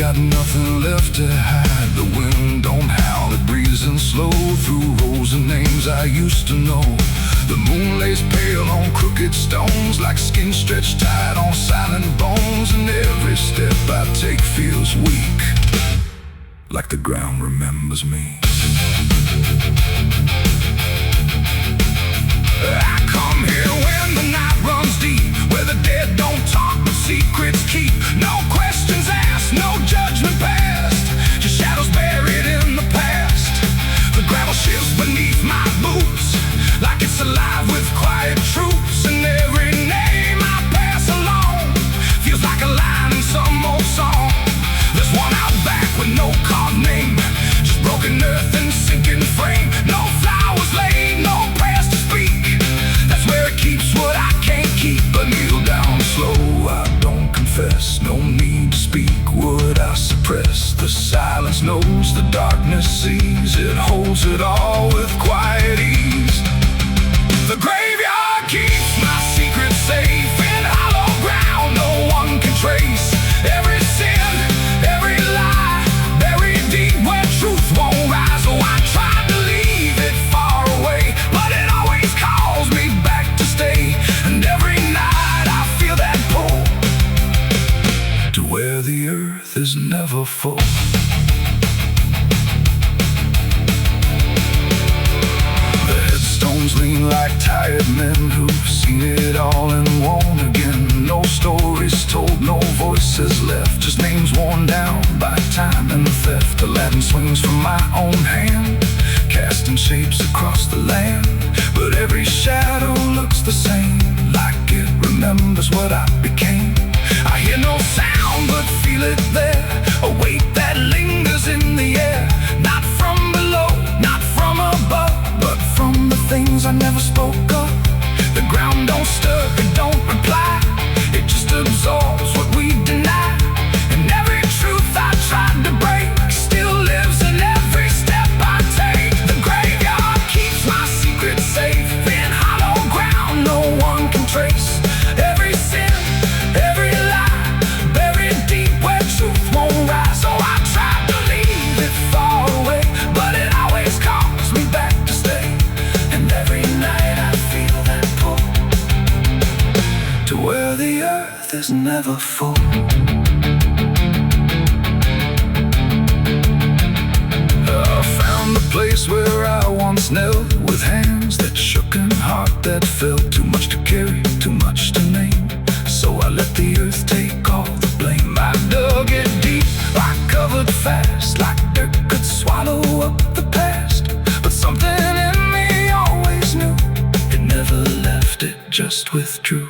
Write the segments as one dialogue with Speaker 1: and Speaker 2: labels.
Speaker 1: got nothing left to hide. The wind don't howl, it breezes and slow through rows and names I used to know. The moon lays pale on crooked stones, like skin stretched tight on silent bones. And every step I take feels weak, like the ground remembers me. I come here when the night runs deep, where the dead don't talk but secrets keep. No questions asked, no judgment passed, just shadows buried in the past. The gravel shifts beneath my boots, like it's alive with quiet truths. And every name I pass along feels like a line in some old song. There's one out back with no carved name, just broken earth and sinking frame. No flowers laid, no prayers to speak. That's where it keeps what I can't keep. But kneel down slow, I don't confess. No need to speak, would I suppress? The silence knows, the darkness sees. It holds it all with quiet ease. The graveyard keeps my secret safe in hollow ground no one can trace. Every sin, every lie, buried deep where truth won't rise. Oh, I tried to leave it far away, but it always calls me back to stay. And every night I feel that pull to where the earth is never full. The headstones lean like tired men who've seen it all and won't again. No stories told, no voices left, just names worn down by time and theft. The Latin swings from my own hand, casting shapes across the land. But every shadow looks the same, like it remembers what I became. I hear no sound but feel it there, a weight that lingers in the air. Not from below, not from above, but from the things I never spoke of. The ground don't stir, it don't reply, it just absorbs what we deny. And every truth I tried to break still lives in every step I take. The graveyard keeps my secret safe in hollow ground no one can trace. Every sin, every lie, buried deep where truth won't rise. So I tried to leave it far away, but it always calls me back to stay. And every night I feel that pull to where the earth is never full. I found the place where I once knelt, with hands that shook and heart that felt. Too much to carry, too much to name, so I let the earth take all the blame. I dug it deep, I covered fast, like dirt could swallow up the past. But something in me always knew, it never left, it just withdrew.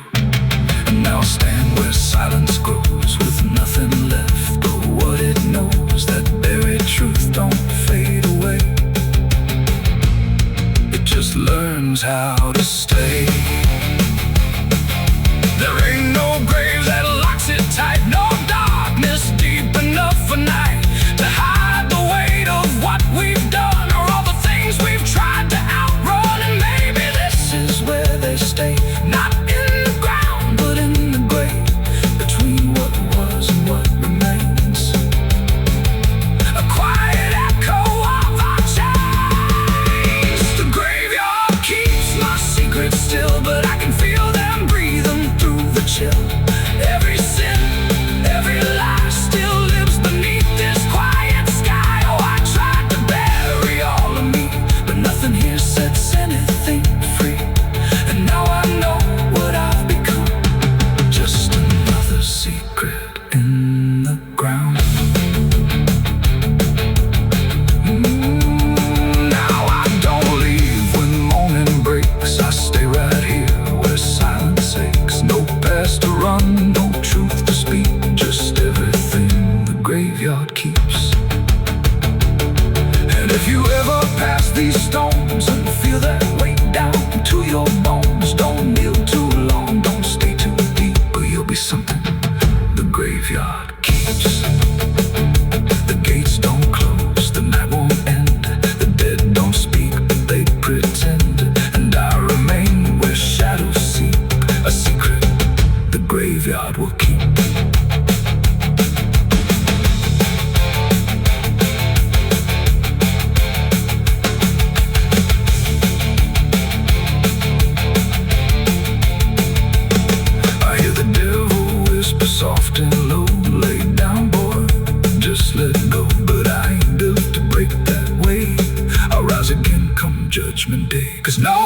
Speaker 1: And now I stand where silence grows, with nothing left but what it knows. That buried truth don't fade away, it just learns how to stay. There ain't no grave that locks it tight, no darkness deep enough for night to hide the weight of what we've done, or all the things we've tried to outrun. And maybe this is where they stay, not in the ground but in the grave, between what was and what remains. A quiet echo of our chains. The graveyard keeps my secrets still, but I can feel them breathing through the chill. Every sin, every lie still lives beneath this quiet sky. Oh, I tried to bury all of me, but nothing here sets anything free. And now I know what I've become, just another secret in the ground. Now I don't leave when morning breaks, I stay right here where silence aches. No past to run, no truth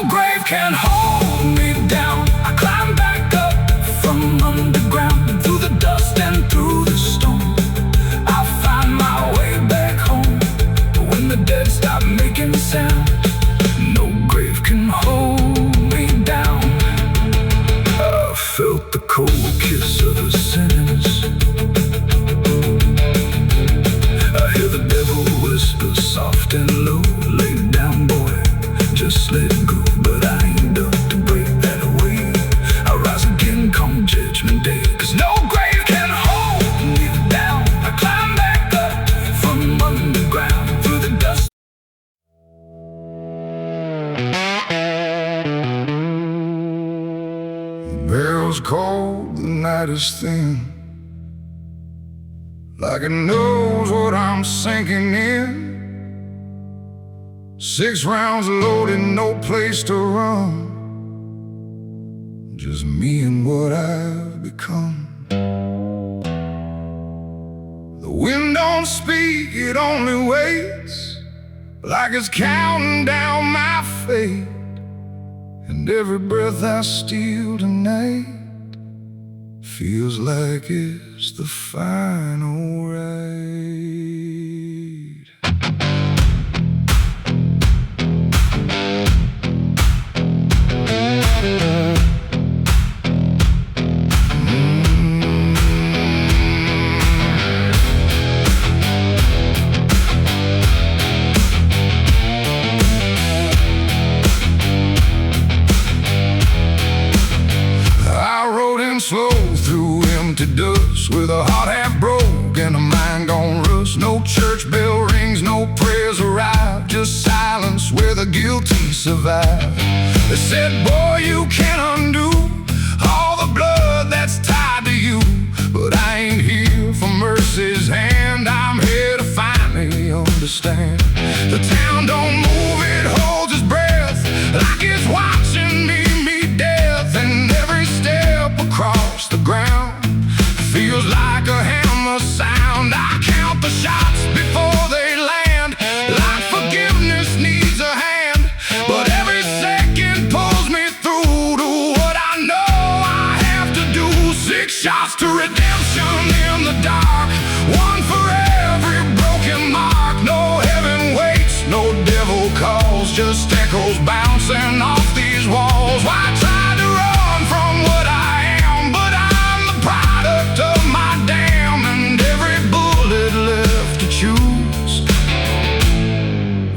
Speaker 1: No grave can hold me down. I climb back up from underground, through the dust and through the storm. I'll find my way back home when the dead stop making sound. No grave can hold me down. I felt the cold kiss of the sentence. I hear the devil whisper soft and low, lay down, boy, just let go. But I ain't done to break that away. I rise again come judgment day, 'cause no grave can hold me down. I climb back up from underground, through the dust. The bell's cold, the night is thin, like it knows what I'm sinking in. 6 rounds loaded, no place to run. Just me and what I've become. The wind don't speak, it only waits, like it's counting down my fate. And every breath I steal tonight feels like it's the final ride. Slow through empty dust, with a heart half broke and a mind gone rust. No church bell rings, no prayers arrive, just silence where the guilty survive. They said, boy, you can't undo all the blood that's tied to you. But I ain't here for mercy's hand, I'm here to finally understand. The town don't move, it holds its breath, like it's watching me meet death. And every step across the ground feels like a hammer sound. I count the shots before they land, like forgiveness needs a hand. But every second pulls me through to what I know I have to do. 6 shots to redemption in the dark, one for every broken mark. No heaven waits, no devil calls, just echoes bouncing off these walls. Why try to run from what I am? But I'm the product of my damn, and every bullet left to choose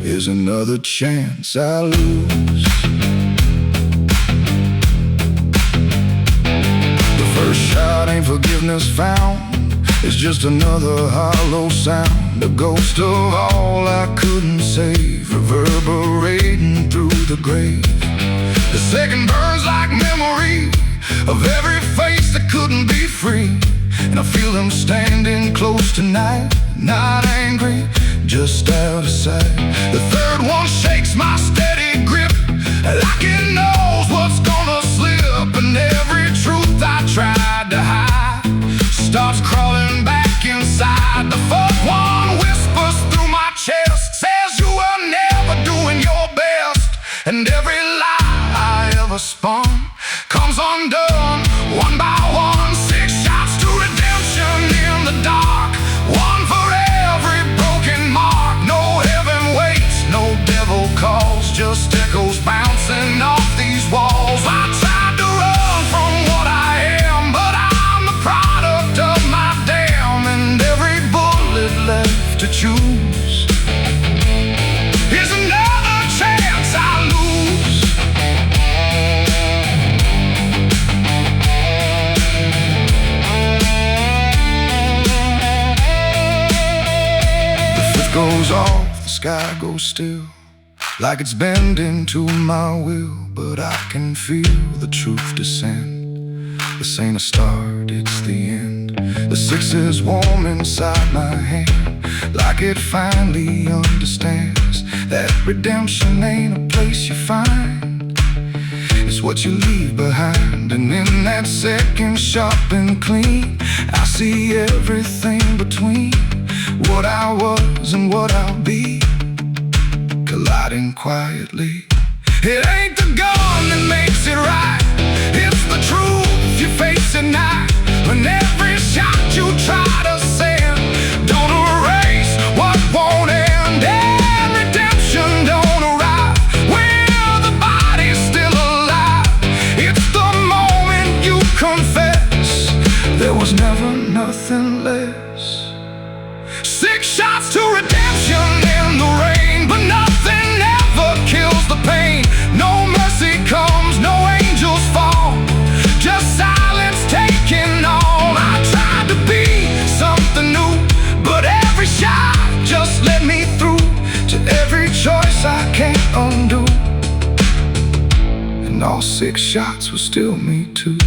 Speaker 1: is another chance I lose. The first shot ain't forgiveness found, it's just another hollow sound, a ghost of all I couldn't save, reverberating through the grave. The second burns like memory of every face that couldn't be free. And I feel them standing close tonight, not angry, just out of sight. The third one shakes my steady grip, like it knows what's gonna slip. And every truth I tried to hide starts crawling back inside. The fourth one whispers through my chest, says you were never doing your best. And every lie I ever spun comes undone, one by one. 6 shots to redemption in the dark, one for every broken mark. No heaven waits, no devil calls, just echoes bouncing off these walls. I tried to run from what I am, but I'm the product of my damn, and every bullet left to choose is another chance I lose. The fifth goes off, the sky goes still, like it's bending to my will. But I can feel the truth descend. This ain't a start, it's the end. The 6 is warm inside my hand, like it finally understands that redemption ain't a place you find, it's what you leave behind. And in that second sharp and clean, I see everything between what I was and what I'll be, colliding quietly. It ain't the gun that makes it right, it's the truth you face at night. When every shot you try to send don't erase what won't end, and redemption don't arrive when the body's still alive. It's the moment you confess there was never nothing less. 6 shots to redemption in the rain, but nothing ever kills the pain. No mercy comes, no angels fall, just silence taking all. I tried to be something new, but every shot just let me through to every choice I can't undo. And all 6 shots were still me too.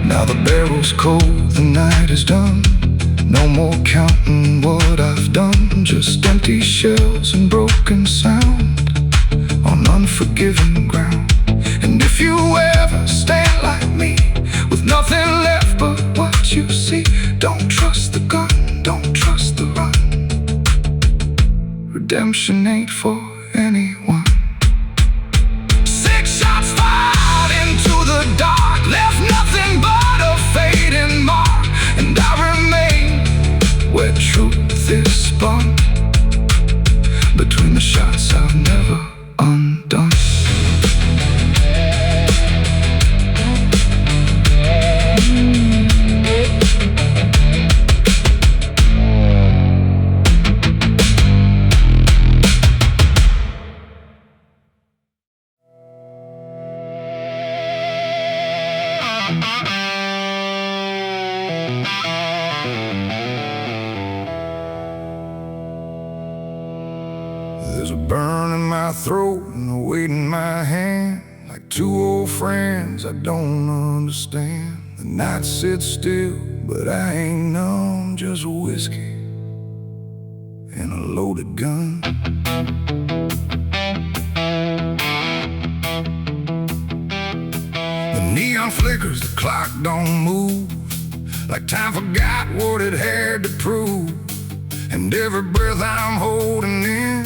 Speaker 1: Now the barrel's cold, the night is done. No more counting what I've done, just empty shells and broken sound on unforgiving ground. And if you ever stand like me, with nothing left but what you see, don't trust the gun, don't trust the run. Redemption ain't for anyone. 6 shots fired into the dark, left nothing but a fading mark. And I remain where truth is spun, between the shots I've never undone. There's a burn in my throat and a weight in my hand, like 2 old friends I don't understand. The night sits still, but I ain't numb, just whiskey and a loaded gun. The neon flickers, the clock don't move, like time forgot what it had to prove. And every breath I'm holding in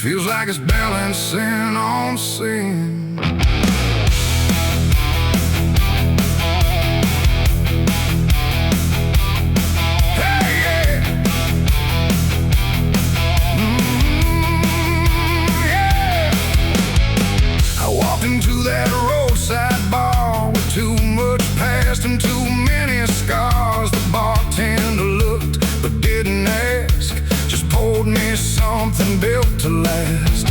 Speaker 1: feels like it's balancing on sin. Hey, yeah. Yeah. I walked into that roadside bar with too much past and too many scars. The bartender looked but didn't ask, just poured me something built to last.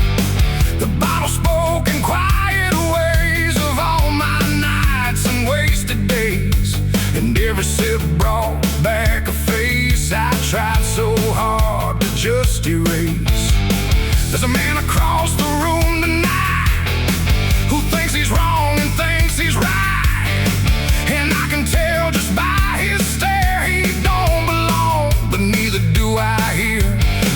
Speaker 1: The bottle spoke in quiet ways of all my nights and wasted days, and every sip brought back a face I tried so hard to just erase. There's a man across the room tonight who thinks he's wrong and thinks he's right, and I can tell just by his stare he don't belong, but neither do I hear.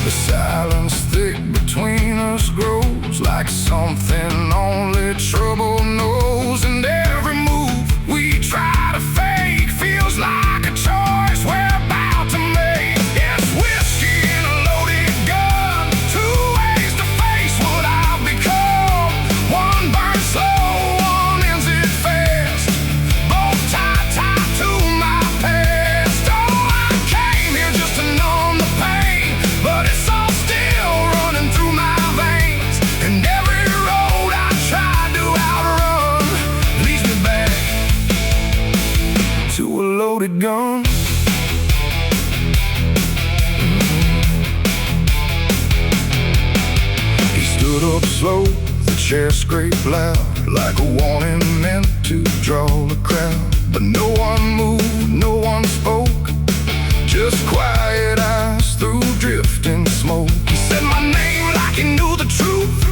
Speaker 1: The silence thick between us grows like something only trouble knows, and every move we try to fake feels like a choice we're about to make. It's whiskey and a loaded gun, 2 ways to face what I've become. One burns slow, one ends it fast, both tied to my past. Oh, I came here just to numb the pain, but it's all still running through my veins. And every road I tried to outrun leads me back to a loaded gun. He stood up slow, the chair scraped loud, like a warning meant to draw the crowd. But no one moved, no one spoke, just quiet eyes through drifting smoke. He said my name like he knew the truth,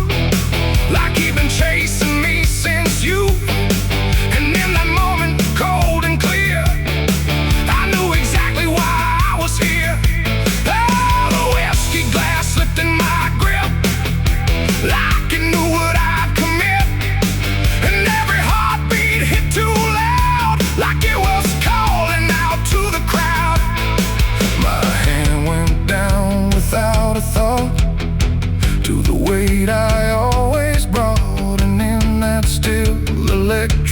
Speaker 1: like he'd been chasing me since youth. And in that moment, cold and clear, I knew exactly why I was here. Oh, the whiskey glass slipped in my grip, like it knew what I'd commit. And every heartbeat hit too loud, like it was calling out to the crowd. My hand went down without a thought,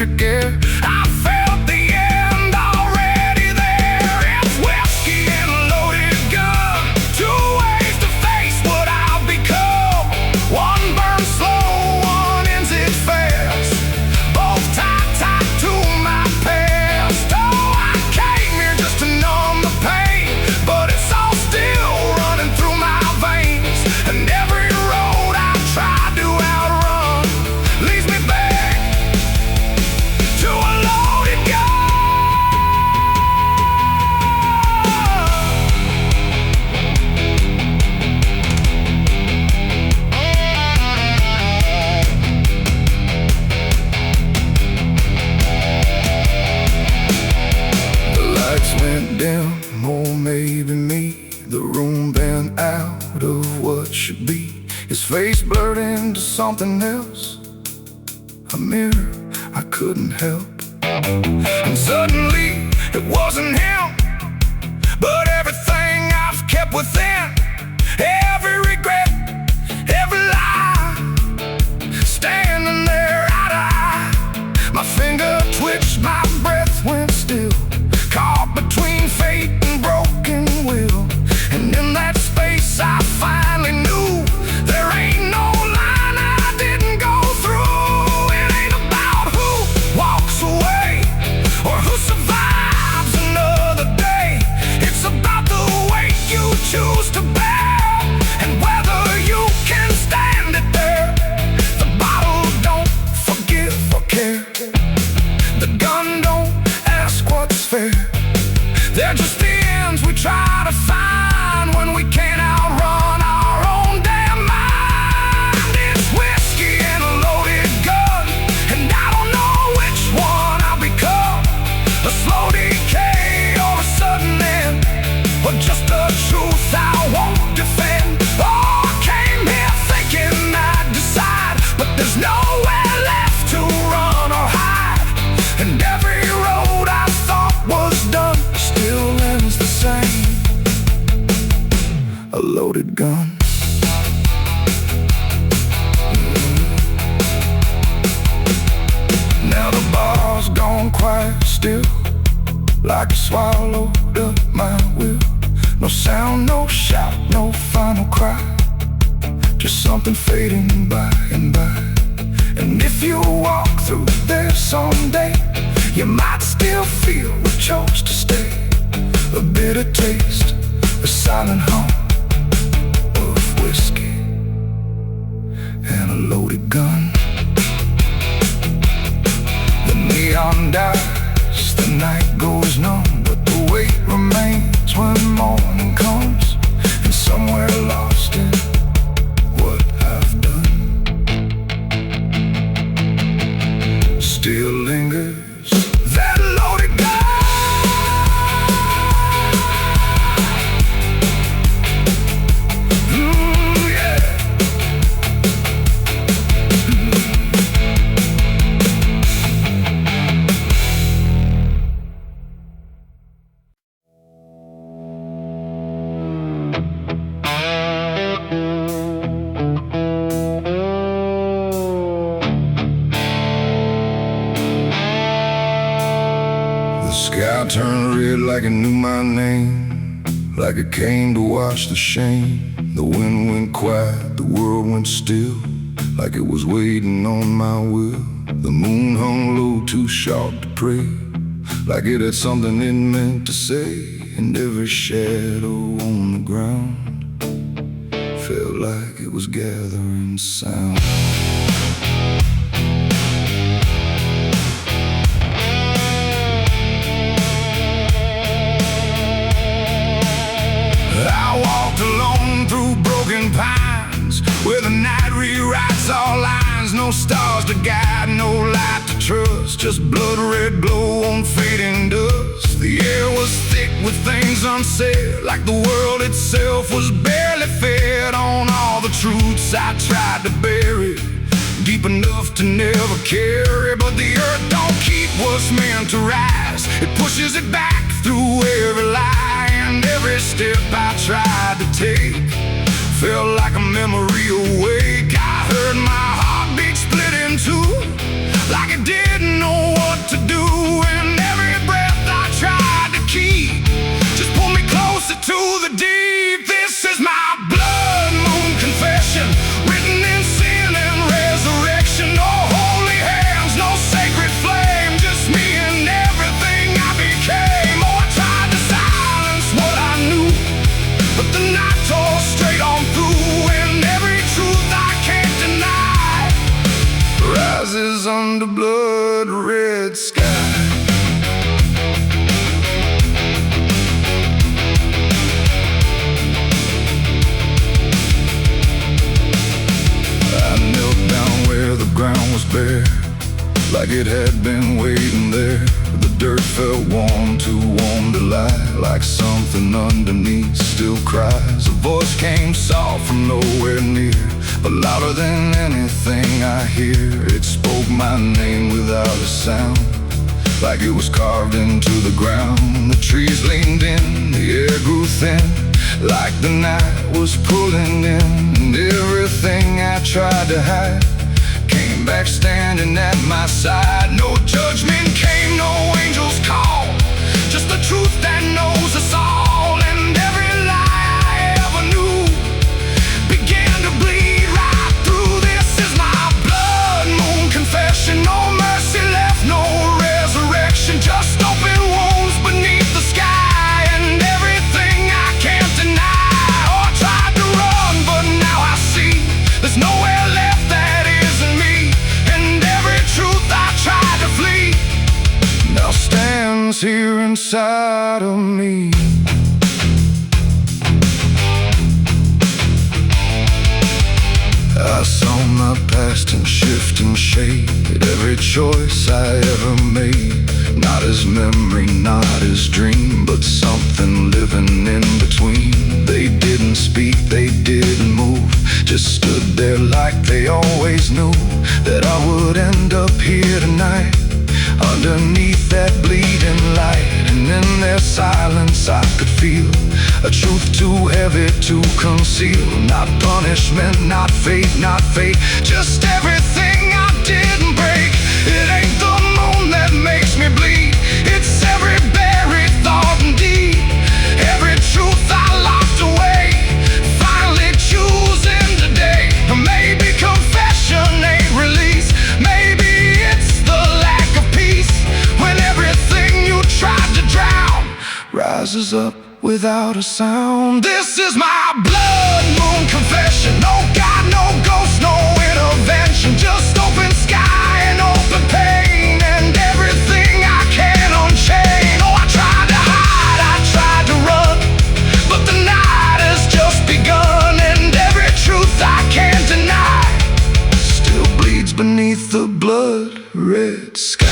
Speaker 1: electric air. I felt the end already there. It's whiskey and a loaded gun, two ways to face what I'll become. One burns slow, one ends it fast, both tied to my past. Oh, I came here just to numb the pain, but it's all still running through my veins. And every road I tried to outrun leads me back to a loaded gun. The lights went dim, or maybe me. The room bent out of what should be. His face blurred into something else, a mirror I couldn't help. And suddenly it wasn't him, but everything I've kept within. Every regret, every lie, standing there eye to eye. My finger twitched, my breath went still, caught between fate and broken will. And in that space I finally knew there ain't no line I didn't go through. It ain't about who walks away or who survives another day. It's about the weight you choose to bear and whether you can stand it there. The bottle don't forgive or care. The gun don't ask what's fair. They're just the ends we try to find when we can't outrun our own damn mind. It's whiskey and a loaded gun, and I don't know which one I'll become. A slow decay or a sudden end, or just a truth I won't defend. Oh, I came here thinking I'd decide, but there's nowhere left to run or hide. And every road I thought was done still ends the same. A loaded gun. Now the bar's gone quiet still, like it swallowed up my will. No sound, no shout, no final cry, just something fading by and by. And if you walk through there someday, you might still feel we chose to stay. A bitter taste, a silent hum of whiskey and a loaded gun. The neon dies, the night goes numb, but the weight remains when morning comes. And somewhere lost in what I've done still lingers that loaded gun. The sky turned red like it knew my name, like it came to wash the shame. The wind went quiet, the world went still, like it was waiting on my will. The moon hung low, too sharp to pray, like it had something it meant to say. And every shadow on the ground felt like it was gathering sound. I walked alone through broken pines, where the night rewrites all lines. No stars to guide, no light to trust, just blood red glow on fading dust. The air was thick with things unsaid, like the world itself was barely fed on all the truths I tried to bury, deep enough to never carry. But the earth don't keep what's meant to rise, it pushes it back through every lie. And every step I tried to take felt like a memory awake. I heard my heartbeat split in two, like it didn't know under blood red sky. I knelt down where the ground was bare, like it had been waiting there. The dirt felt warm, too warm to lie, like something underneath still cries. A voice came soft from nowhere near, but louder than anything I hear. It spoke my name without a sound, like it was carved into the ground. The trees leaned in, the air grew thin, like the night was pulling in. And everything I tried to hide came back standing at my side. No judgment came, no angel's call, just the truth that knows us all. And every lie I ever knew began to bleed right through. This is my blood moon confession. No mercy left, no resurrection, just open wounds beneath the sky. And everything I can't deny. Oh, I tried to run, but now I see there's nowhere left that isn't me. And every truth I tried to flee now stands here inside of me. I saw my past in shift and shade, every choice I ever made. Not as memory, not as dream, but something living in between. They didn't speak, they didn't move, just stood there like they always knew that I would end up here tonight, underneath that bleeding light. And in their silence I could feel a truth too heavy to conceal. Not punishment, not fate, not fate, just everything I didn't break. It ain't the moon that makes me bleed, it's every buried thought and deed, every truth I locked away, finally choosing today. Maybe confession ain't release, maybe it's the lack of peace, when everything you tried to drown rises up without a sound. This is my blood moon confession. No God, no ghost, no intervention, just open sky and open pain, and everything I can unchain. Oh, I tried to hide, I tried to run, but the night has just begun. And every truth I can't deny still bleeds beneath the blood red sky.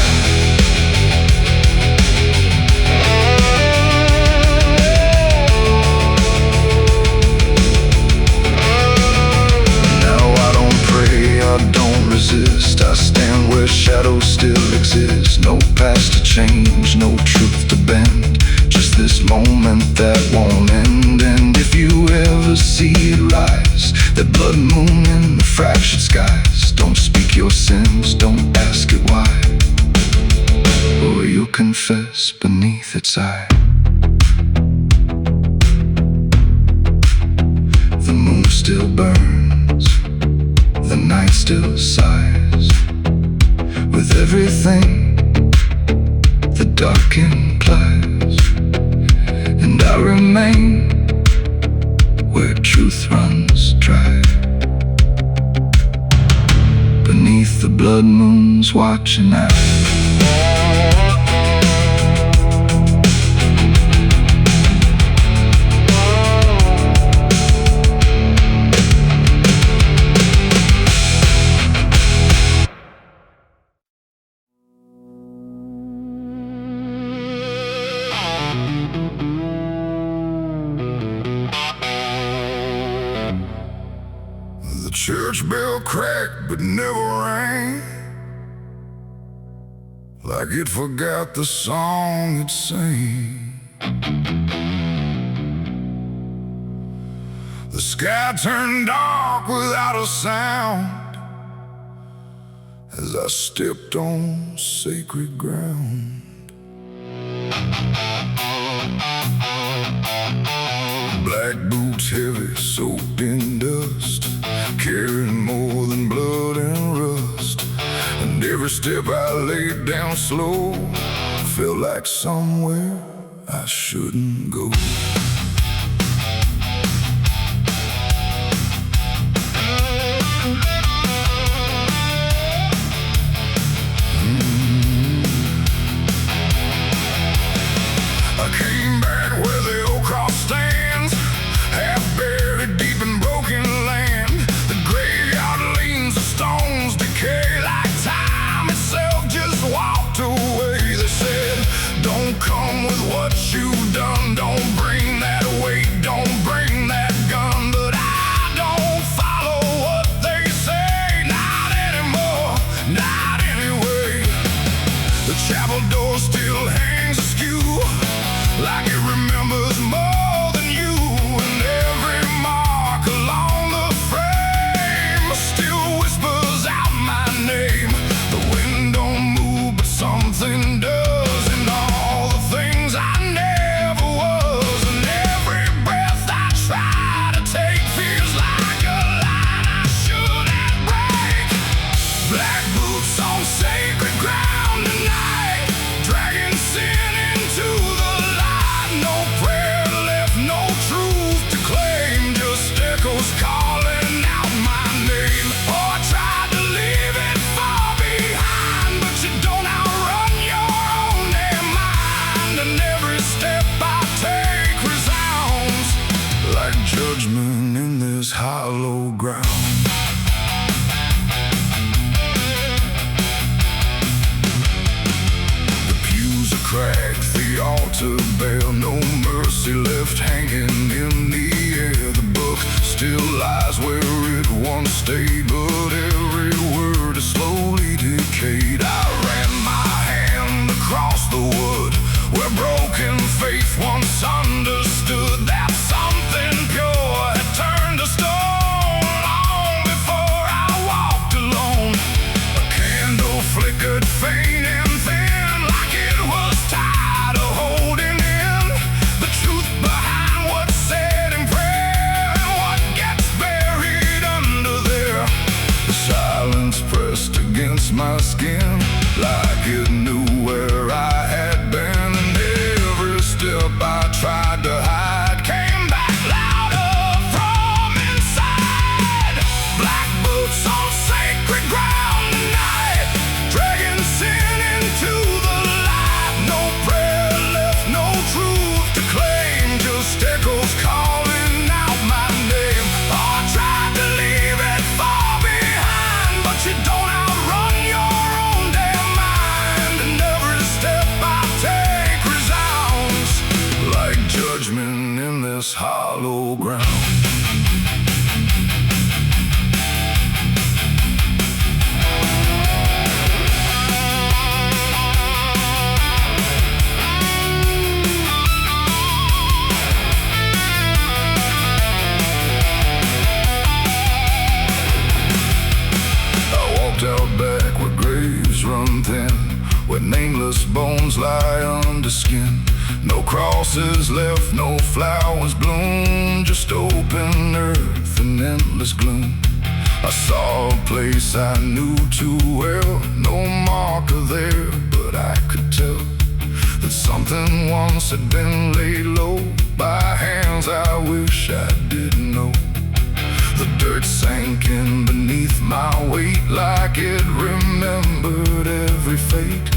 Speaker 1: I stand where shadows still exist. No past to change, no truth to bend, just this moment that won't end. And if you ever see it rise, that blood moon in the fractured skies, don't speak your sins, don't ask it why, or you'll confess beneath its eye. The moon still burns, the night still sighs, with everything the dark implies. And I remain where truth runs dry, beneath the blood moon's watching eye. The church bell cracked but never rang, like it forgot the song it sang. The sky turned dark without a sound as I stepped on sacred ground. Black boots heavy, soaked in dust, carrying more than blood and rust. And every step I laid down slow felt like somewhere I shouldn't go. cracked the altar bare, no mercy left hanging in the air. The book still lies where it once stayed, but every word is slowly decayed. I ran my hand across the wood where broken faith once understood that something pure had turned to stone long before I walked alone. A candle flickered faint and thin, like it was tired of holding in the truth behind what's said in prayer and what gets buried under there. The silence pressed against my skin like it knew where I had been, and every step I tried to hide came back louder from inside. Black boots on sacred ground tonight, dragging sin into the light. No prayer left, no truth to claim, just echoes calling out my name. Oh, I tried to leave it far behind, but you don't outrun your own damn mind. And every step I take resounds like judgment in this hollow ground. Out back where graves run thin, where nameless bones lie under skin. No crosses left, no flowers bloom, just open earth and endless gloom. I saw a place I knew too well, no marker there, but I could tell that something once had been laid low by hands I wish I didn't know. The dirt sank in beneath my weight like it remembered every fate.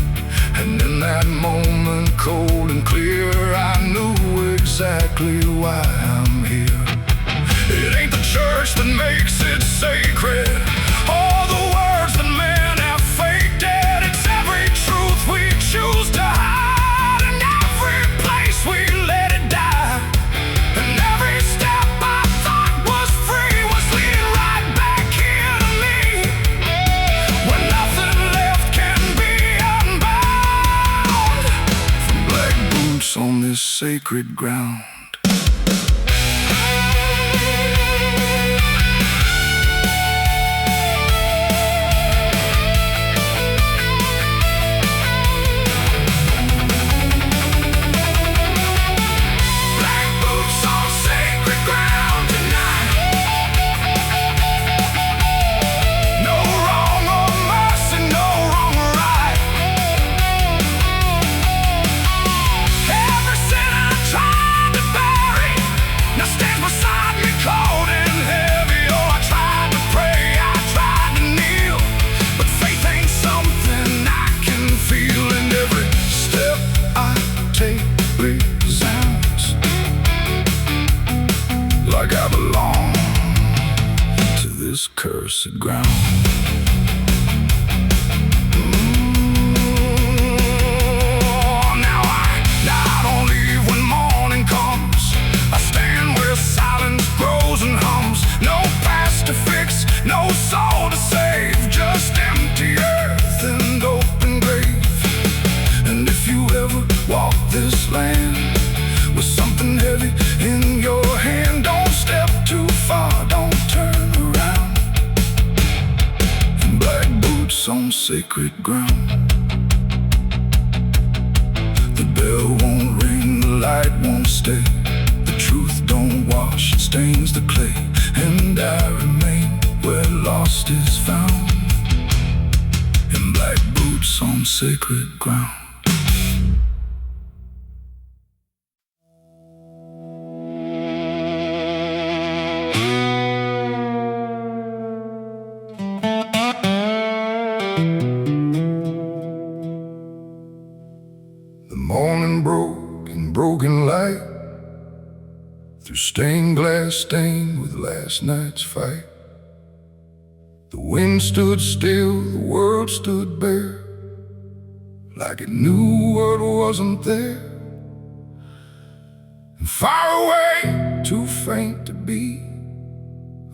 Speaker 1: And in that moment, cold and clear, I knew exactly why I'm here. It ain't the church that makes it sacred, or the words that men have faked it. It's every truth we choose to hide, and every place we let it die. And every step I thought was free was leading right back here to me, where nothing left can be unbound. From black boots on this sacred ground. Like I belong to this cursed ground. Now I don't leave when morning comes. I stand where silence grows and hums. No past to fix, no soul to save, just empty earth and open grave. And if you ever walk this land with something heavy in your hand, don't step too far, don't turn around. Black boots on sacred ground. The bell won't ring, the light won't stay. The truth don't wash, it stains the clay. And I remain where lost is found, in black boots on sacred ground. Morning broke in broken light, through stained glass stained with last night's fight. The wind stood still, the world stood bare, like it knew what wasn't there, and far away, too faint to be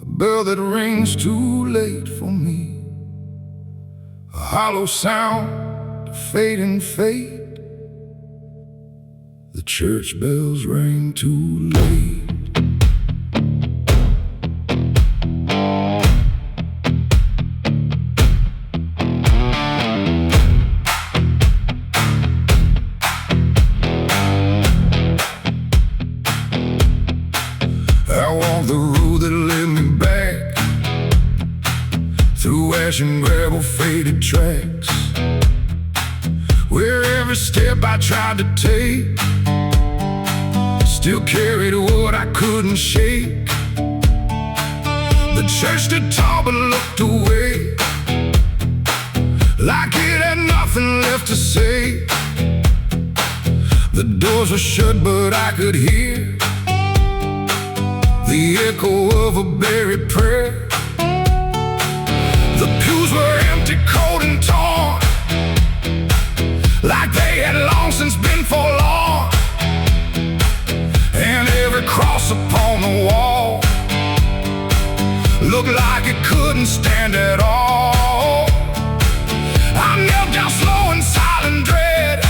Speaker 1: a bell that rings too late for me, a hollow sound of fading fate. The church bells rang too late. I walked the road that led me back through ash and gravel, faded tracks, where every step I tried to take still carried what I couldn't shake. The church stood tall but looked away, like it had nothing left to say. The doors were shut but I could hear the echo of a buried prayer. The pews were empty, cold and torn, like they had long since been forlorn. And every cross upon the wall looked like it couldn't stand at all. I knelt down slow in silent dread,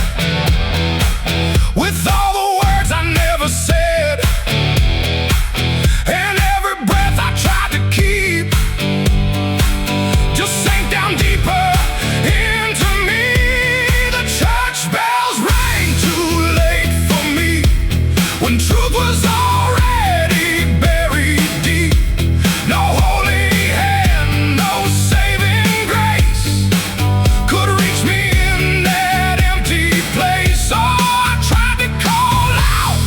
Speaker 1: with all the words I never said, and every breath I tried to keep just sank down deeper into me. The church bells rang too late for me, when truth was already buried deep. No holy hand, no saving grace could reach me in that empty place. Oh, I tried to call out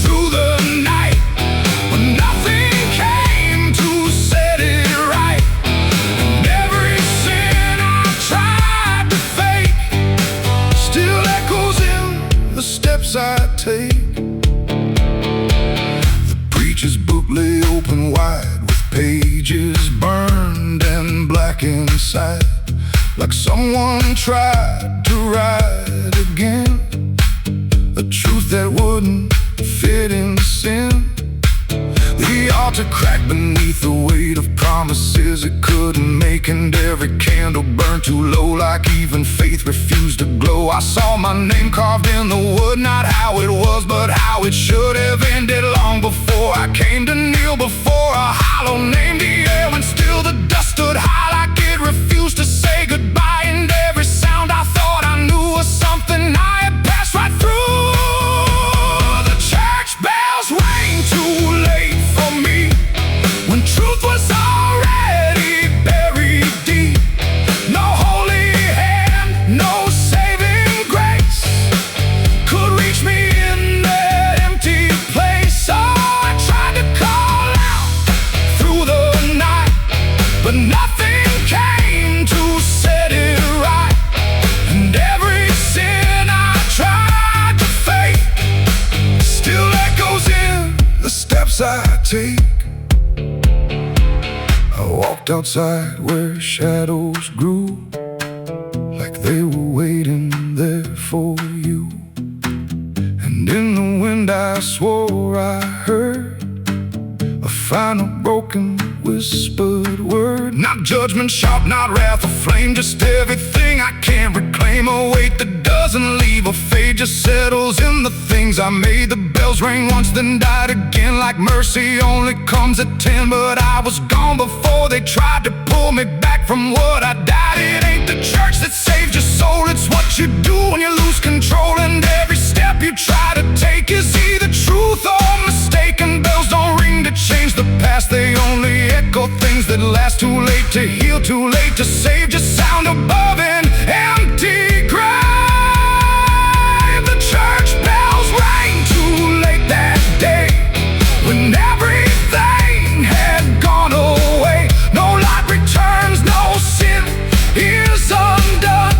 Speaker 1: through the night, but nothing came to set it right. And every sin I tried to fake still echoes in the steps I take. The preacher's book lay open wide, with pages burned and black inside, like someone tried to write again a truth that wouldn't fit in sin. The altar cracked beneath the weight of promises it couldn't make, and every candle burned too low, like even faith refused to glow. I saw my name carved in the wood, not how it was, but how it should have ended long before I came to kneel before a hollow name. The air, and still the dust stood high, like it refused to say goodbye. And every sound I thought I knew was something I had passed right through. The church bells rang too late for me, when truth was already buried deep. No holy hand, no saving grace could reach me in that empty place. Oh, I tried to call out through the night, but nothing came to set it right. And every sin I tried to fake still echoes in the steps I take. I walked outside where shadows grew, like they were waiting there for you. And in the wind I swore I heard a final broken whispered word. Not judgment sharp, not wrath or flame, just everything I can't reclaim. A weight that doesn't leave or fade, just settles in the things I made. The bells rang once, then died again, like mercy only comes at 10. But I was gone before they tried to pull me back from what I died. It ain't the church that saved your soul, it's what you do when you lose control. And every step you try to take is either truth or mistaken. Bells don't ring to change the past, they only echo things that last. Too late to heal, too late to save, just sound above an empty grave. The church bells rang too late that day, when everything had gone away. No light returns, no sin is undone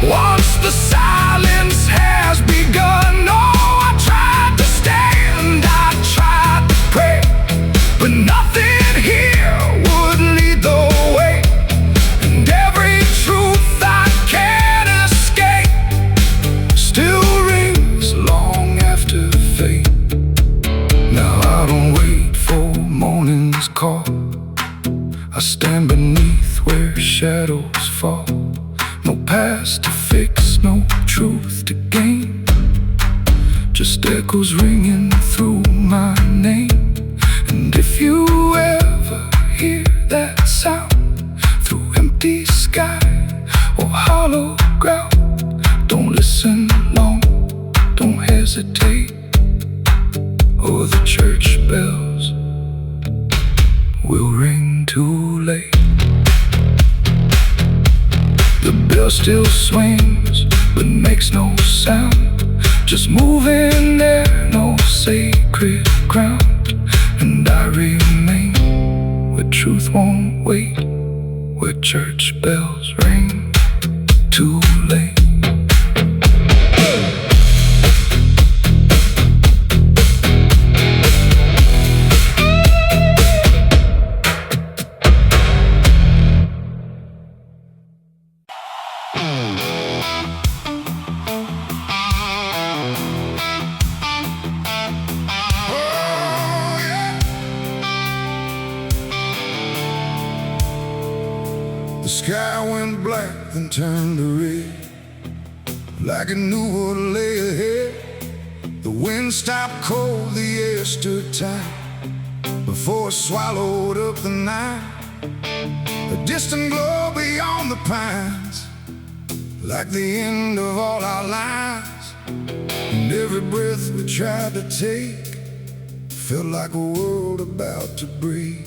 Speaker 1: once the silence has begun. No, I tried to stand, I tried to pray, but nothing here would lead the way. And every underneath where shadows fall. No past to fix, no truth to gain. Just echoes ringing through my name. And if you ever hear that sound through empty sky or hollow ground, don't listen long, don't hesitate, or the church bells will ring too late. The bell still swings but makes no sound, just moving there, no sacred ground. And I remain where truth won't wait, where church bells ring too late.
Speaker 2: The sky went black, then turned to red, like it knew what lay ahead. The wind stopped cold, the air stood tight, before it swallowed up the night. A distant glow beyond the pines, like the end of all our lives. And every breath we tried to take felt like a world about to break.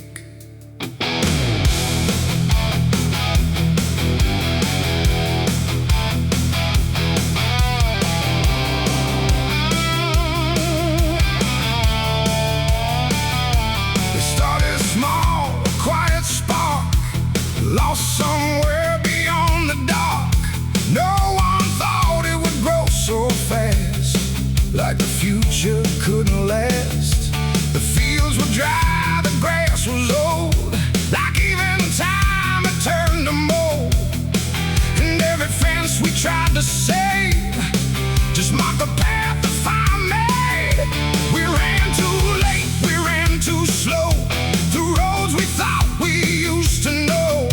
Speaker 2: Lost somewhere beyond the dark. No one thought it would grow so fast, like the future couldn't last. The fields were dry, the grass was old, like even time had turned to mold. And every fence we tried to save just marked the path the fire made. We ran too late, we ran too slow, through roads we thought we used to know.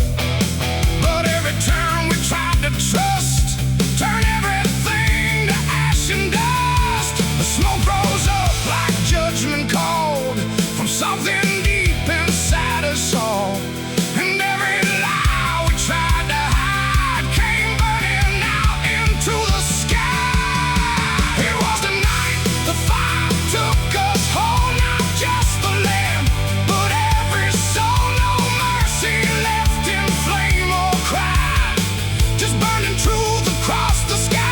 Speaker 2: Turn we tried to trust, turn everything to ash and dust. The smoke rose up like judgment called from something deep inside us all. And every lie we tried to hide came burning out into the sky. It was the night the fire took us whole, not just the land, but every soul. No mercy left in flame or cry, just burning truth across the sky.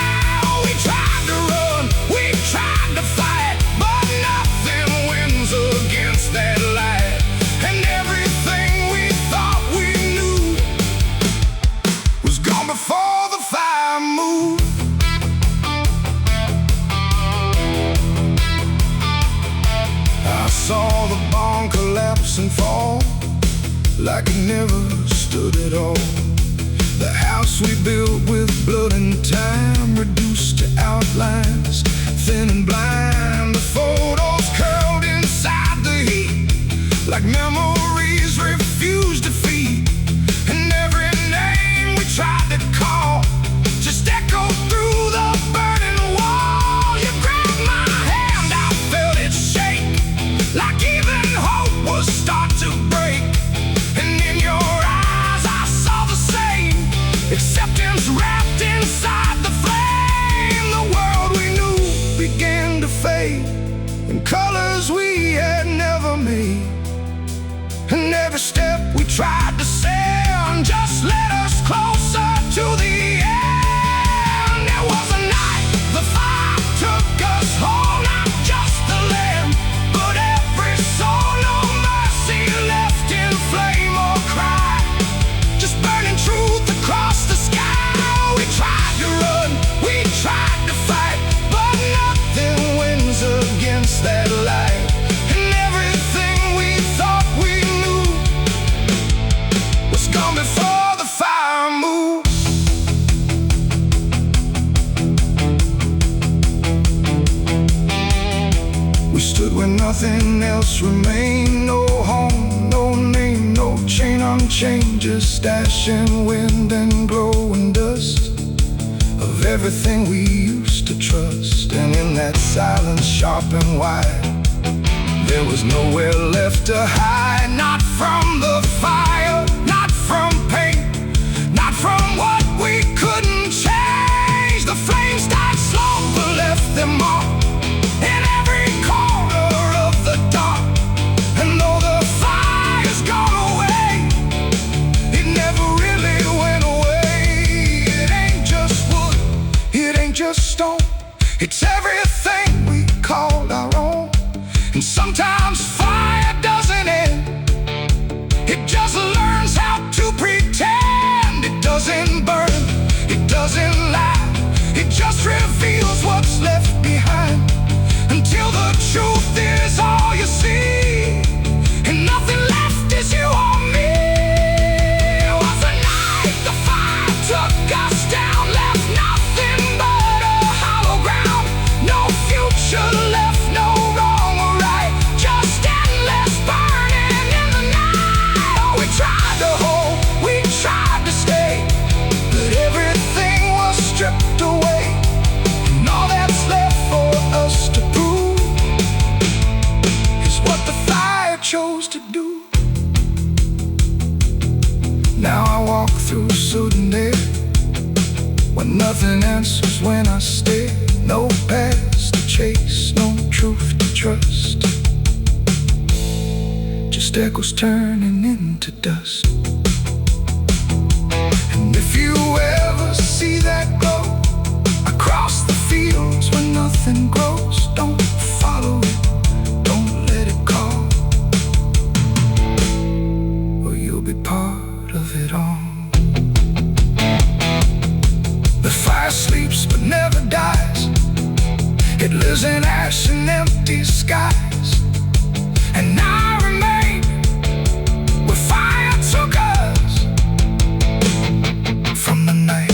Speaker 2: We tried to run, we tried to fight, but nothing wins against that light. And everything we thought we knew was gone before the fire moved. I saw the barn collapse and fall, like it never stood at all. The house we built with blood and time, reduced to outlines, thin and blind. The photos curled inside the heat, like memories refused defeat. And every name we tried to call just echoed through the burning wall. You grabbed my hand, I felt it shake, like even hope was start to break. And in your eyes I saw the same acceptance wrapped inside the flame. The world we knew began to fade in colors we had never made. And every step we tried to send just led us closer to the end. It was a night the fire took us whole, not just the land, but every soul. No mercy left in flame or cry, just burning truth across the sky. We tried to run, we tried to fight, but nothing wins against that light. And everything we thought we knew was gone before the fire moved. We stood where nothing else remained, no home, no name, no chain unchained. changes, stashing wind and glowing dust of everything we used to trust. And in that silence, sharp and wide, there was nowhere left to hide. Not from the fire, not from pain, not from what we couldn't change. The flames died slow but left their mark in every corner of the dark. And though the fire's gone away, it never really went away. It ain't just wood, it ain't just stone, it's everything we called our own. And sometimes fire doesn't end, it just learns how to pretend. It doesn't burn, it doesn't lie, it just reveals what's left behind, until the truth is all you see, and nothing left is you or me. It was the night the fire took us down, left nothing but a hollow ground. No future left, no wrong or right, just endless burning in the night. Oh, we tried to hold, we tried to stay, but everything was stripped away. And all that's left for us to prove is what the fire chose to do. Now I walk through sudden air, when nothing answers when I stare. No past to chase, no truth to trust, just echoes turning into dust. And if you ever see that glow across the fields where nothing grows, don't follow it, don't let it call, or you'll be part of it all. The fire sleeps but never dies, it lives in ash and empty skies. And I remain where fire took us from the night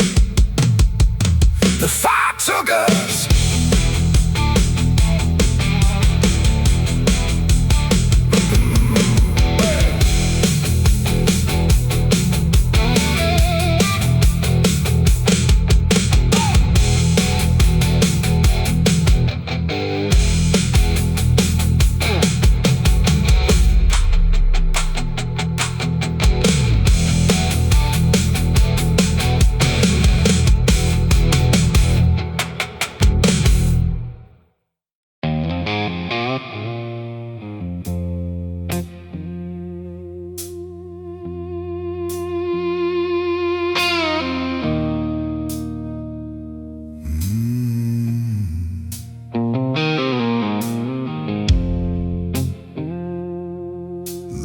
Speaker 2: the fire took us.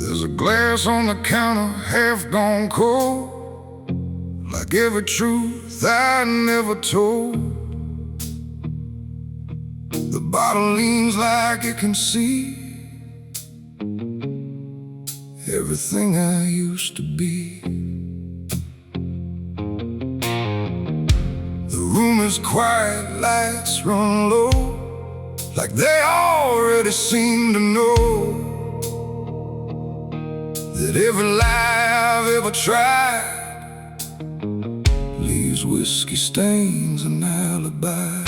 Speaker 2: There's a glass on the counter, half gone cold, like every truth I never told. The bottle leans like it can see everything I used to be. The room is quiet, lights run low, like they already seem to know that every lie I've ever tried leaves whiskey stains and alibis.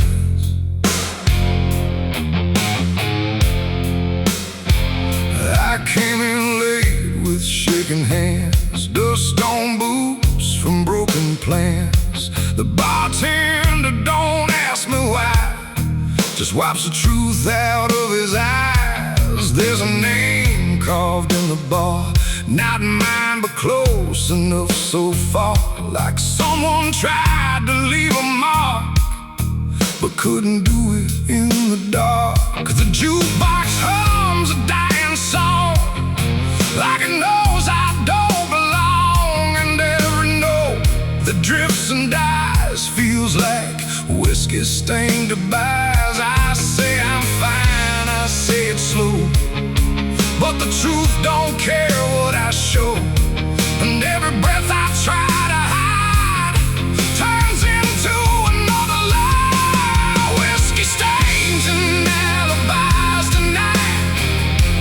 Speaker 2: I came in late with shaking hands, dust on boots from broken plans. The bartender don't ask me why, just wipes the truth out of his eyes. There's a name carved in the bar, not mine but close enough so far, like someone tried to leave a mark but couldn't do it in the dark. The jukebox hums a dying song, like it knows I don't belong. And every note that drifts and dies feels like whiskey stained goodbyes. I say I'm fine, I say it slow, but the truth don't care what I show. And every breath I try to hide turns into another lie. Whiskey stains and alibis tonight,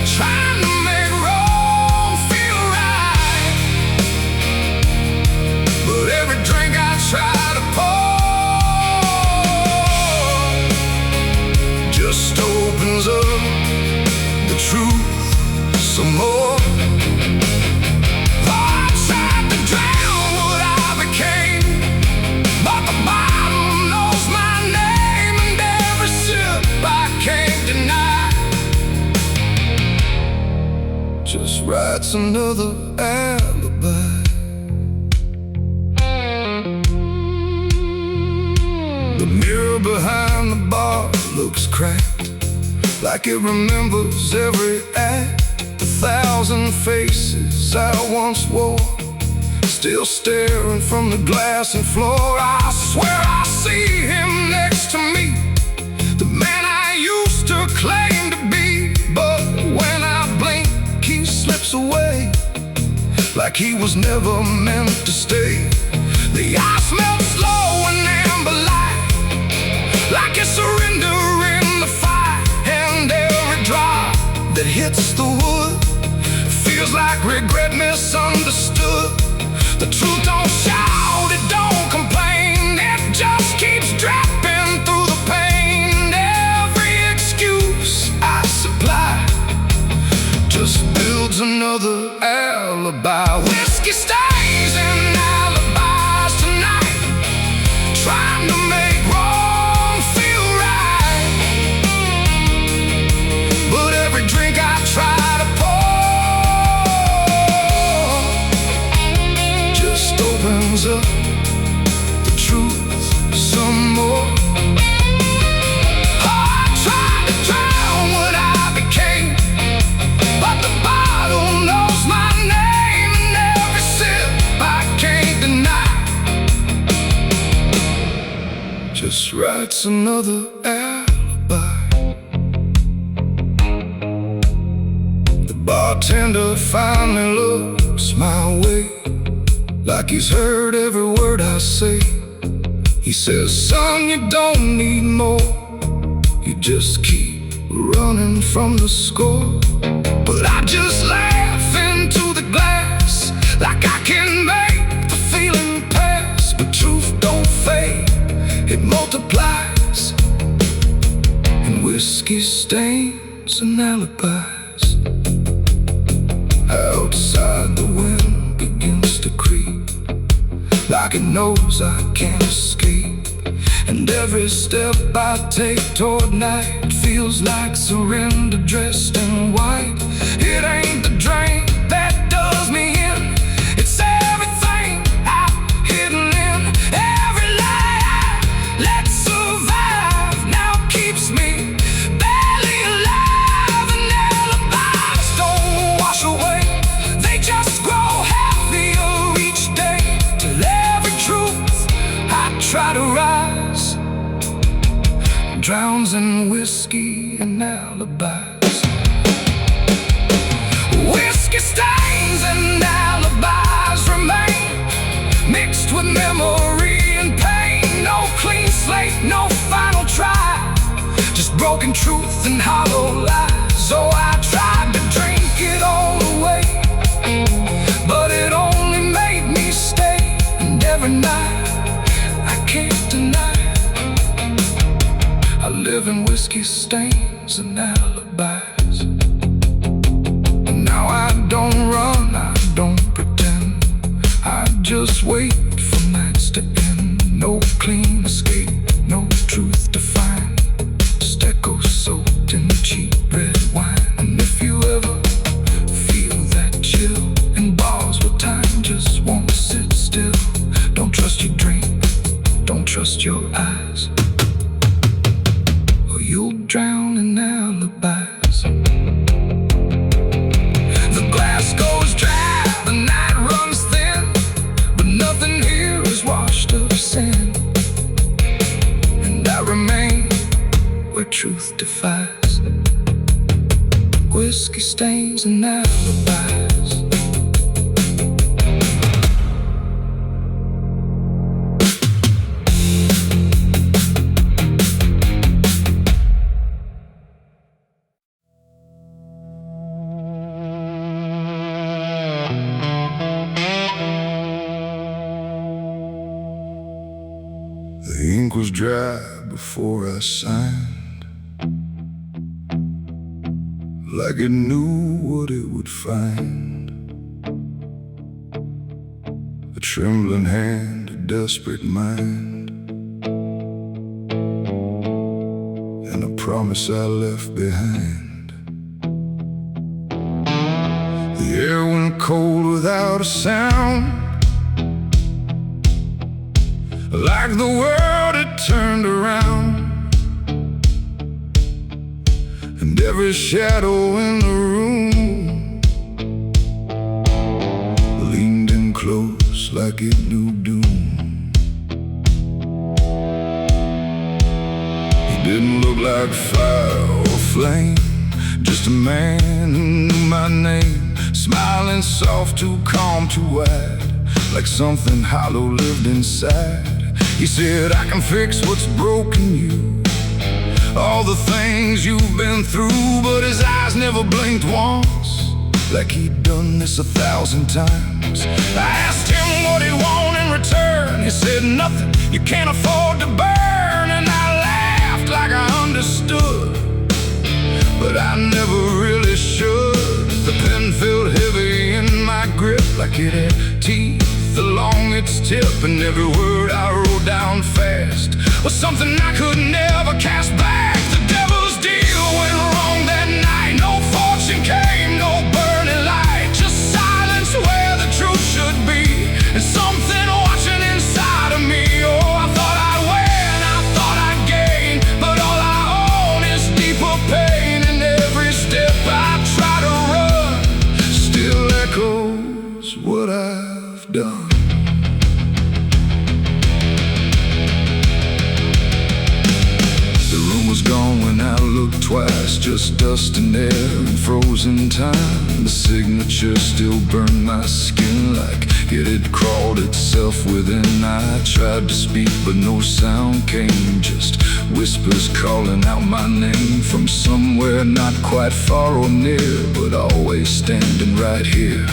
Speaker 2: trying to make wrong feel right. writes another alibi. The mirror behind the bar looks cracked, like it remembers every act. 1,000 faces I once wore, still staring from the glass and floor. I swear I see him next to me, the man I used to claim to be. But when I blink, he slips away, like he was never meant to stay. The ice melts slow and amber light, like a surrender in the fire. And every drop that hits the wood feels like regret misunderstood. The truth don't shout, it don't complain, it just keeps dropping through the pain. Every excuse I supply just builds another alibi. Whiskey stains and alibis tonight, trying to make wrong feel right. But every drink I try to opens up the truth some more. I tried to drown what I became, but the bottle knows my name, and every sip I can't deny just writes another alibi. The bartender finally looks my way, like he's heard every word I say. He says, son, you don't need more, you just keep running from the score. But I just laugh into the glass, like I can make the feeling pass. But truth don't fade, it multiplies, and whiskey stains and alibis. Outside the wind begins to creep, like it knows I can't escape. And every step I take toward night feels like surrender dressed in white. It ain't the drink that does me in, it's everything I've hidden in. Every lie I let survive now keeps me barely alive. And alibis don't wash away, they just grow heavier each day, till every truth I try to rise drowns in whiskey and alibis. Whiskey stains and alibis remain, mixed with memory and pain. No clean slate, no final try, just broken truth and hollow lies. So I tried to drink it all away, but it only made me stay. And every night I can't deny I live in whiskey stains and alibis. And now I don't run, I don't pretend, I just wait for nights to end. No clean escape, no truth to find, just echoes soaked in cheap red wine. And if you ever feel that chill in bars where time just won't sit still, don't trust your dream, don't trust your eyes, you'll drown in alibis. The glass goes dry, the night runs thin, but nothing here is washed of sin. And I remain where truth defies, whiskey stains and alibis. The ink was dry before I signed, like it knew what it would find. A trembling hand, a desperate mind, and a promise I left behind. The air went cold without a sound, like the world had turned around, and every shadow in the room leaned in close like it knew doom. He didn't look like fire or flame, just a man who knew my name, smiling soft, too calm, too wide, like something hollow lived inside. He said, I can fix what's broken you, all the things you've been through. But his eyes never blinked once, like he'd done this 1,000 times. I asked him what he wanted in return. He said, nothing you can't afford to burn. And I laughed like I understood, but I never really should. The pen felt heavy in my grip, like it had teeth along its tip, and every word I wrote down fast was something I could never cast back. The devil's deal went wrong that night. No fortune came, no burning light, just silence where the truth should be, and something watching inside of me. Oh, I thought I'd win, I thought I'd gain, but all I own is deeper pain. And every step I try to run still echoes what I've done. Was gone when I looked twice, just dust and air and frozen time. The signature still burned my skin like it had crawled itself within. I tried to speak but no sound came, just whispers calling out my name from somewhere not quite far or near, but always standing right here.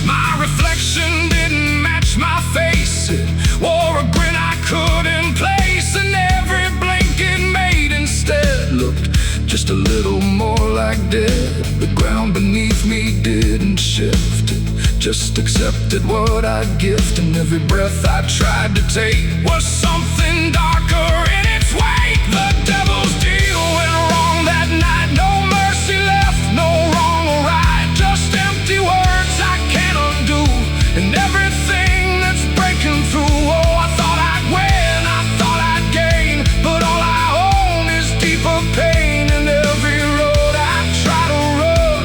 Speaker 2: My reflection didn't match my face, it wore a grin I couldn't place, and every blink it made instead looked just a little more like dead. The ground beneath me didn't shift, it just accepted what I'd gift, and every breath I tried to take was something darker in its wake. The devil's deal went wrong that night. No mercy left, no wrong or right, just empty words I can't undo, and everything that's breaking through. Oh, I thought I'd win, I thought I'd gain, but all I own is deeper pain. And every road I try to run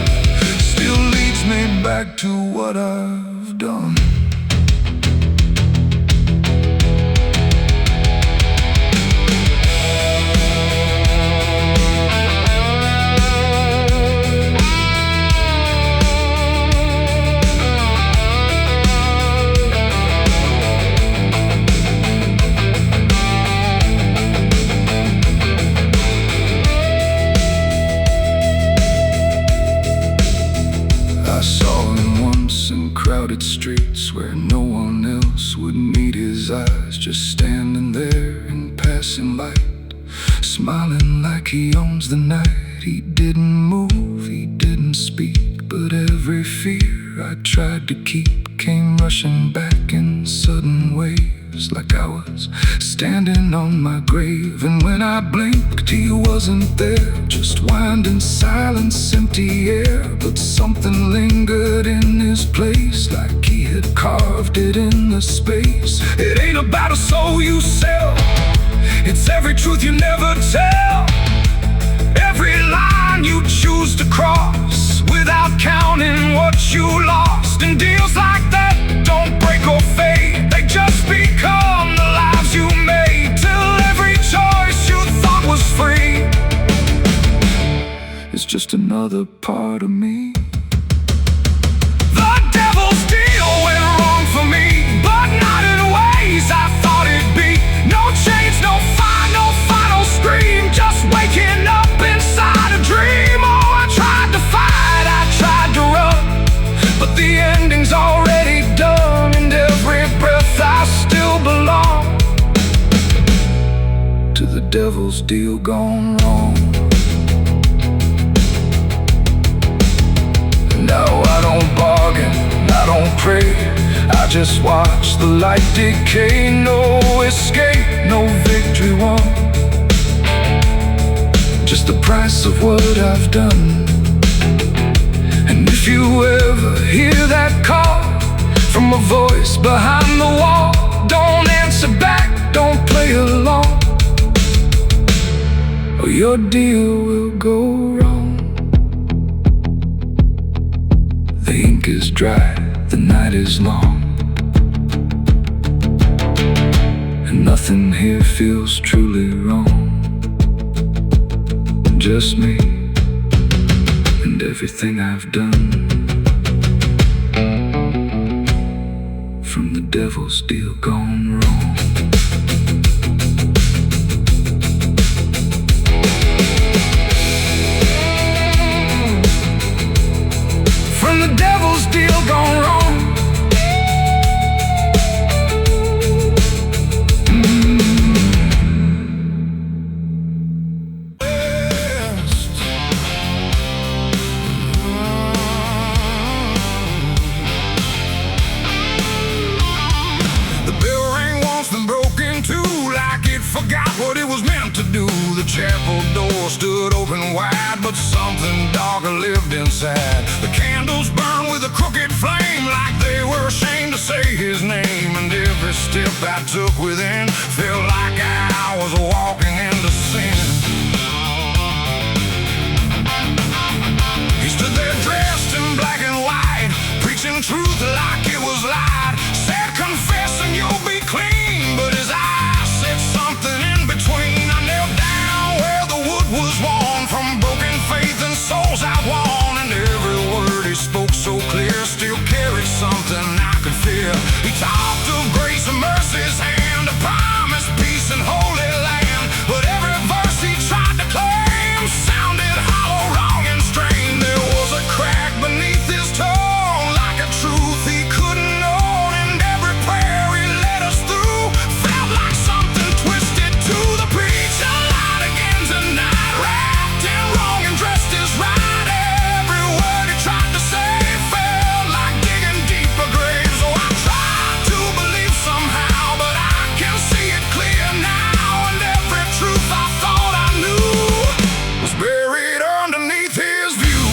Speaker 2: still leads me back to what I've done. I saw him once in crowded streets where no one else would meet his eyes, just standing there in passing light, smiling like he owns the night. He didn't move, he didn't speak, but every fear I tried to keep came rushing back in sudden waves, like I was standing on my grave. And when I blinked, he wasn't there, just winding silence, empty air. But something lingered in his place, like he had carved it in the space. It ain't about a soul you sell, it's every truth you never tell, every line you choose to cross without counting what you lost. And deals like that don't break or fade, they just become the lives you made, till every choice you thought was free is just another part of me. The devil's deal went wrong for me, but not in ways I thought it'd be. No chains, no fire, no final scream, just waking up inside a dream. Oh, I tried to fight, I tried to run, but the ending's already done, and every breath I still belong to the devil's deal gone wrong. Now I don't bargain, I don't pray, I just watch the light decay. No escape, no victory won, just the price of what I've done. And if If you ever hear that call from a voice behind the wall, don't answer back, don't play along, or your deal will go wrong. The ink is dry, the night is long, and nothing here feels truly wrong. Just me and everything I've done. From the devil's deal gone wrong. From the devil's deal gone wrong. Forgot what it was meant to do. The chapel door stood open wide, but something darker lived inside. The candles burned with a crooked flame, like they were ashamed to say his name. And every step I took within felt like I was walking into sin. He stood there dressed in black and white, preaching truth like it was lied. Said, confessing you'll be clean, but his eyes said something in between. I knelt down where the wood was worn from broken faith and souls outworn, and every word he spoke so clear still carried something I could feel. He talked of grace and mercy's hand, a promise, peace and holy land, but every verse he tried to claim sounded hollow, wrong and strained. There was a crack beneath his tone, like a truth he couldn't own, and every prayer he led us through felt like something twisted to the preacher. Lied again tonight, wrapped in wrong and dressed as right. Every word he tried to say felt like digging deeper graves. So I tried to believe somehow, but I can see it clear now, and every truth I thought I knew was buried underneath his view.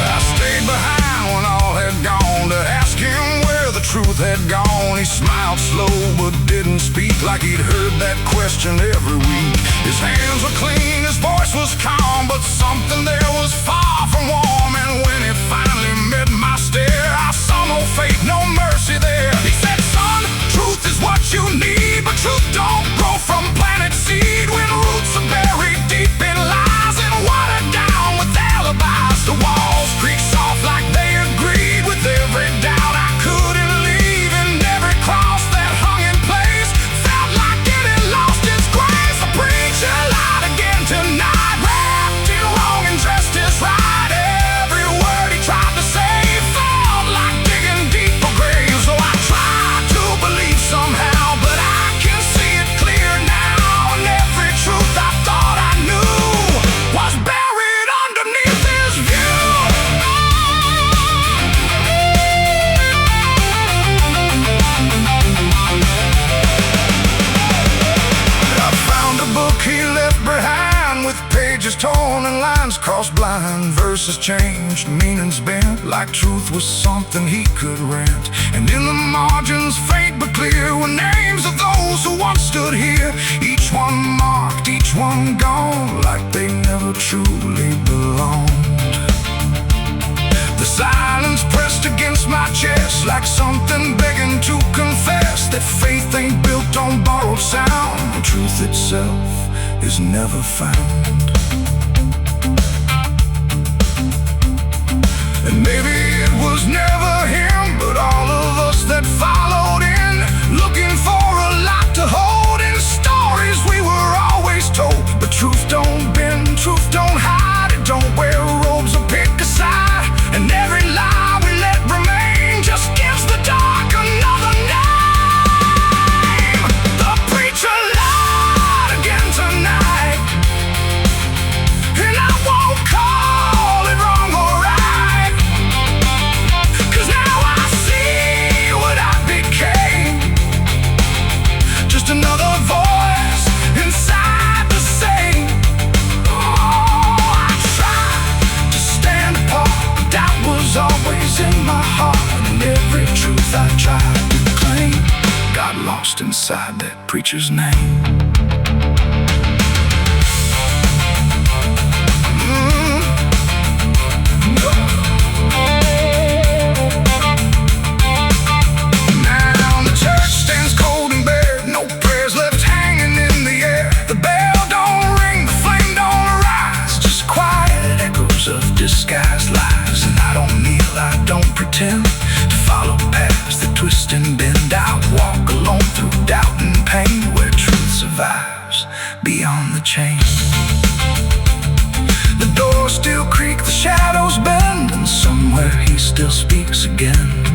Speaker 2: I stayed behind when all had gone to ask him where the truth had gone. He smiled slow but didn't speak, like he'd heard that question every week. His hands were clean, his voice was calm, but something there was far from warm. And when he finally met my stare, I saw no faith, no mercy there. He said, son, truth is what you need, but truth don't grow from planted seed. When roots are buried deep in lies and watered down with alibis, the walls creak soft like they agreed with every doubt I couldn't leave, and every cross that hung in place felt like it had lost its grace. The preacher lied again tonight, wrapped in wrong and dressed as right. Every word he tried to say felt like digging deeper graves. So I tried to believe somehow, but I can see it clear now, and every truth I thought I knew was buried underneath his view. I found a book he left behind, with pages torn and lines crossed blind. Verses changed, meanings bent, like truth was something he could rent. And in the margins, faint but clear, were names of those who once stood here. Each one marked, each one gone, like they never truly belonged. The silence pressed against my chest, like something begging to confess that faith ain't built on borrowed sound, and truth itself is never found. And maybe it was never him, but all of us that followed in, looking for a lot to hold in stories we were always told. But truth don't bend, truth don't hide, it don't wear robes or pick a side, and every lie we let remain just gives the dark another name. The preacher lied again tonight, and I won't call it wrong or right, 'cause now I see what I became, just another inside that preacher's name. Now the church stands cold and bare, no prayers left hanging in the air. The bell don't ring, the flame don't rise, just quiet echoes of disguised lies. And I don't kneel, I don't pretend to follow paths that twist and bend. I walk alone through doubt and pain, where truth survives beyond the chain. The doors still creak, the shadows bend, and somewhere he still speaks again.